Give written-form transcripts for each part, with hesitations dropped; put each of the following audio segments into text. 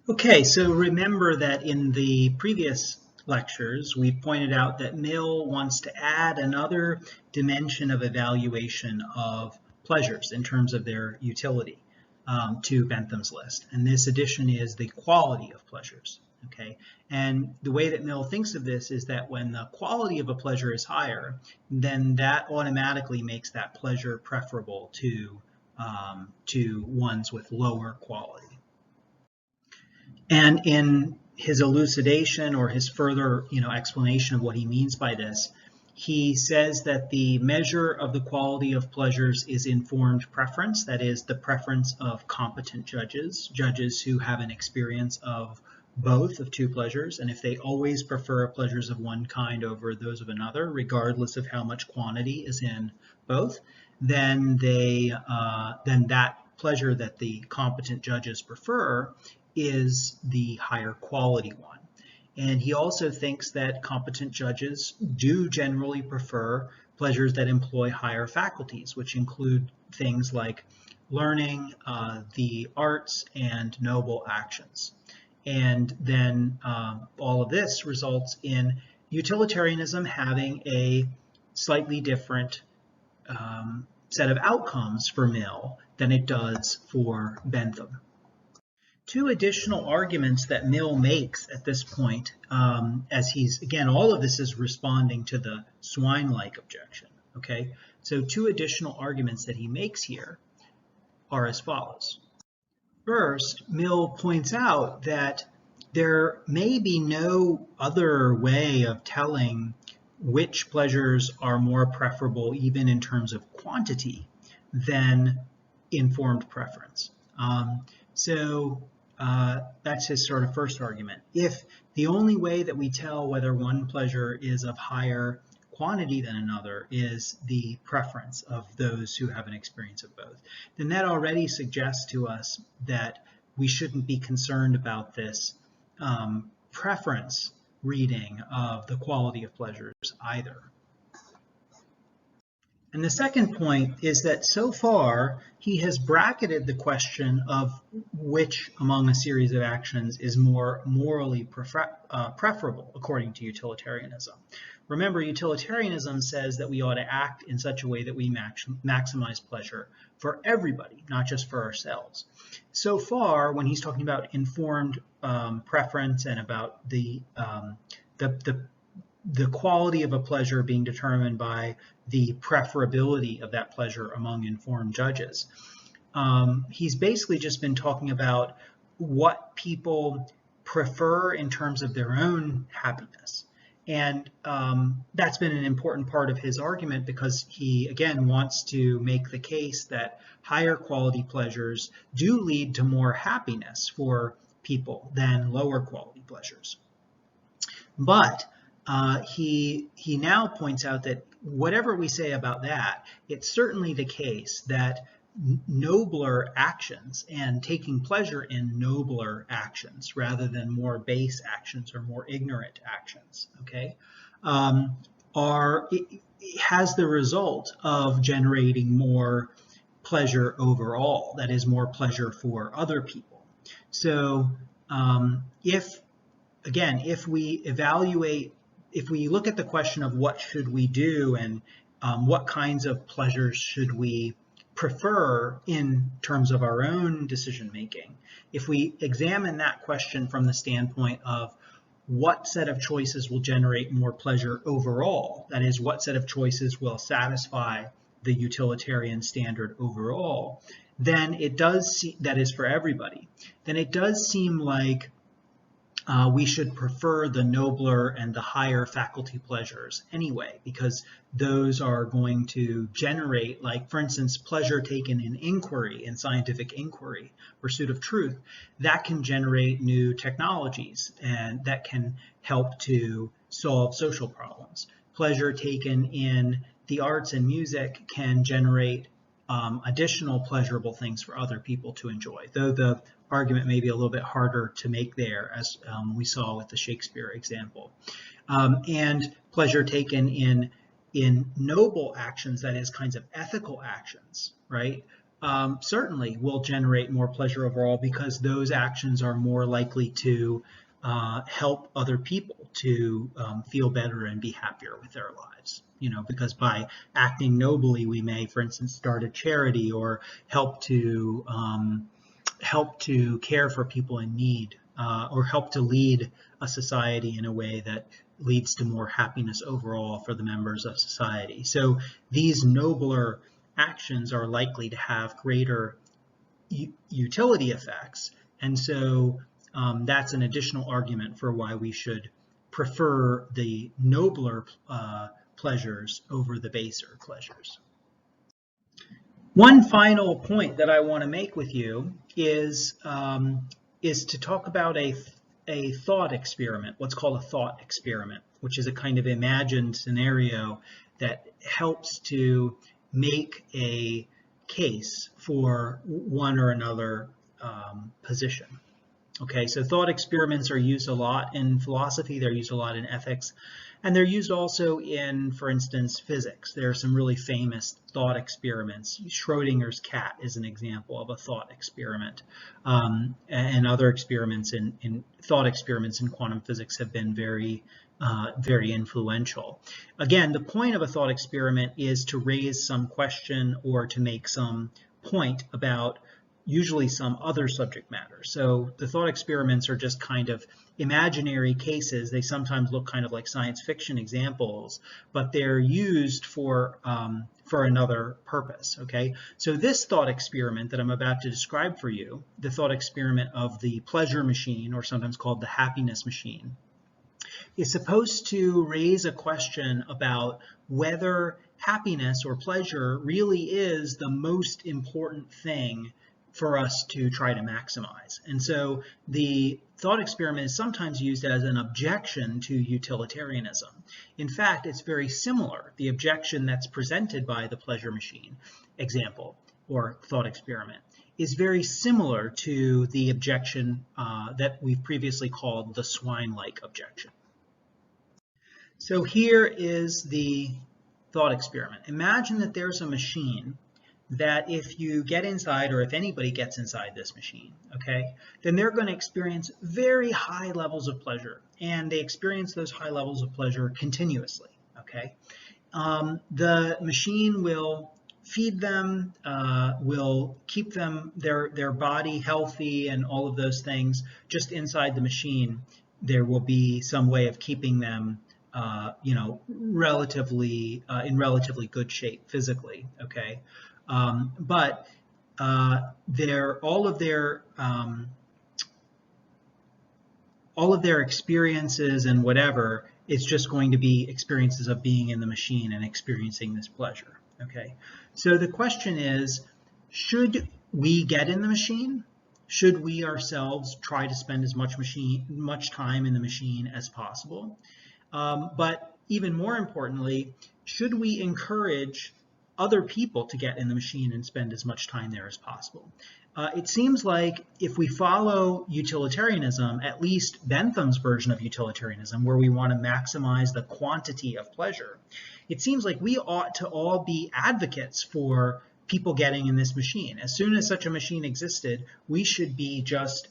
Okay, so remember that in the previous lectures, we pointed out that Mill wants to add another dimension of evaluation of pleasures in terms of their utility to Bentham's list. And this addition is the quality of pleasures. Okay, and the way that Mill thinks of this is that when the quality of a pleasure is higher, then that automatically makes that pleasure preferable to ones with lower quality. And in his elucidation or his further, explanation of what he means by this, he says that the measure of the quality of pleasures is informed preference, that is, the preference of competent judges, judges who have an experience of both of two pleasures, and if they always prefer pleasures of one kind over those of another, regardless of how much quantity is in both, then that pleasure that the competent judges prefer is the higher quality one. And he also thinks that competent judges do generally prefer pleasures that employ higher faculties, which include things like learning, the arts, and noble actions. And then all of this results in utilitarianism having a slightly different set of outcomes for Mill than it does for Bentham. Two additional arguments that Mill makes at this point, as he's, again, all of this is responding to the swine-like objection, okay? So two additional arguments that he makes here are as follows. First, Mill points out that there may be no other way of telling which pleasures are more preferable, even in terms of quantity, than informed preference. That's his sort of first argument. If the only way that we tell whether one pleasure is of higher quantity than another is the preference of those who have an experience of both, then that already suggests to us that we shouldn't be concerned about this preference reading of the quality of pleasures either. And the second point is that so far he has bracketed the question of which among a series of actions is more morally preferable according to utilitarianism. Remember, utilitarianism says that we ought to act in such a way that we maximize pleasure for everybody, not just for ourselves. So far, when he's talking about informed preference and about the quality of a pleasure being determined by the preferability of that pleasure among informed judges, he's basically just been talking about what people prefer in terms of their own happiness. And that's been an important part of his argument because he, again, wants to make the case that higher quality pleasures do lead to more happiness for people than lower quality pleasures. But he now points out that whatever we say about that, it's certainly the case that nobler actions and taking pleasure in nobler actions rather than more base actions or more ignorant actions, okay, has the result of generating more pleasure overall, that is more pleasure for other people. So if we look at the question of what should we do and what kinds of pleasures should we prefer in terms of our own decision making, if we examine that question from the standpoint of what set of choices will generate more pleasure overall, that is, what set of choices will satisfy the utilitarian standard overall, then it does that is for everybody, then it does seem like we should prefer the nobler and the higher faculty pleasures anyway, because those are going to generate, like, for instance, pleasure taken in inquiry, in scientific inquiry, pursuit of truth, that can generate new technologies and that can help to solve social problems. Pleasure taken in the arts and music can generate additional pleasurable things for other people to enjoy, though the argument may be a little bit harder to make there, as we saw with the Shakespeare example. And pleasure taken in noble actions, that is, kinds of ethical actions, right, certainly will generate more pleasure overall, because those actions are more likely to help other people to feel better and be happier with their lives. Because by acting nobly, we may, for instance, start a charity or help to care for people in need, or help to lead a society in a way that leads to more happiness overall for the members of society. So these nobler actions are likely to have greater utility effects, and so that's an additional argument for why we should prefer the nobler pleasures over the baser pleasures. One final point that I want to make with you is to talk about a thought experiment, what's called a thought experiment, which is a kind of imagined scenario that helps to make a case for one or another position. Okay, so thought experiments are used a lot in philosophy, they're used a lot in ethics, and they're used also in, for instance, physics. There are some really famous thought experiments. Schrodinger's cat is an example of a thought experiment, and other experiments in thought experiments in quantum physics have been very influential. Again, the point of a thought experiment is to raise some question or to make some point about usually some other subject matter. So the thought experiments are just kind of imaginary cases. They sometimes look kind of like science fiction examples, but they're used for another purpose. Okay, so this thought experiment that I'm about to describe for you, the thought experiment of the pleasure machine, or sometimes called the happiness machine, is supposed to raise a question about whether happiness or pleasure really is the most important thing for us to try to maximize. And so the thought experiment is sometimes used as an objection to utilitarianism. In fact, it's very similar. The objection that's presented by the pleasure machine example or thought experiment is very similar to the objection that we've previously called the swine-like objection. So here is the thought experiment. Imagine that there's a machine that if you get inside, or if anybody gets inside this machine, okay, then they're going to experience very high levels of pleasure, and they experience those high levels of pleasure continuously, okay. The machine will feed them, will keep them, their body healthy and all of those things. Just inside the machine, there will be some way of keeping them relatively in relatively good shape physically, okay. But all of their experiences and whatever, it's just going to be experiences of being in the machine and experiencing this pleasure. Okay, so the question is, should we get in the machine? Should we ourselves try to spend as much time in the machine as possible? But even more importantly, should we encourage other people to get in the machine and spend as much time there as possible? It seems like if we follow utilitarianism, at least Bentham's version of utilitarianism, where we want to maximize the quantity of pleasure, it seems like we ought to all be advocates for people getting in this machine. As soon as such a machine existed, we should be just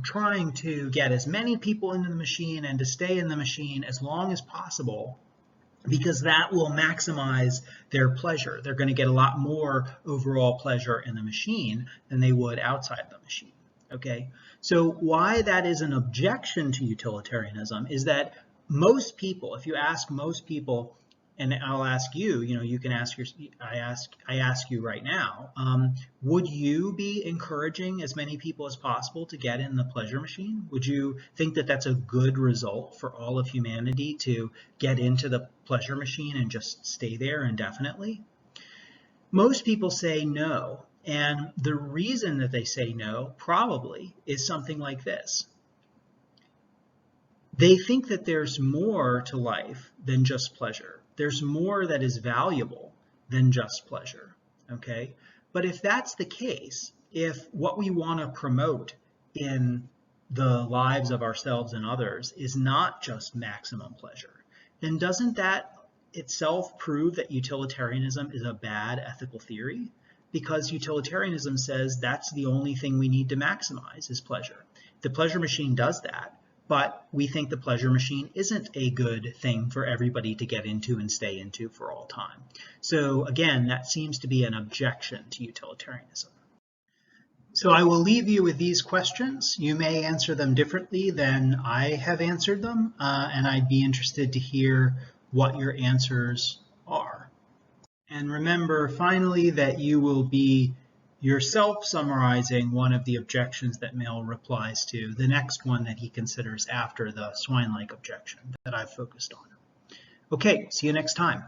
trying to get as many people into the machine and to stay in the machine as long as possible, because that will maximize their pleasure. They're going to get a lot more overall pleasure in the machine than they would outside the machine. Okay, so why that is an objection to utilitarianism is that most people, if you ask most people, and I'll ask you, you can ask I ask you right now, would you be encouraging as many people as possible to get in the pleasure machine? Would you think that that's a good result for all of humanity to get into the pleasure machine and just stay there indefinitely? Most people say no, and the reason that they say no probably is something like this. They think that there's more to life than just pleasure. There's more that is valuable than just pleasure, okay? But if that's the case, if what we want to promote in the lives of ourselves and others is not just maximum pleasure, then doesn't that itself prove that utilitarianism is a bad ethical theory? because utilitarianism says that's the only thing we need to maximize is pleasure. The pleasure machine does that, but we think the pleasure machine isn't a good thing for everybody to get into and stay into for all time. So again, that seems to be an objection to utilitarianism. So I will leave you with these questions. You may answer them differently than I have answered them, and I'd be interested to hear what your answers are. And remember, finally, that you will be yourself summarizing one of the objections that Mill replies to, the next one that he considers after the swine-like objection that I've focused on. Okay, see you next time.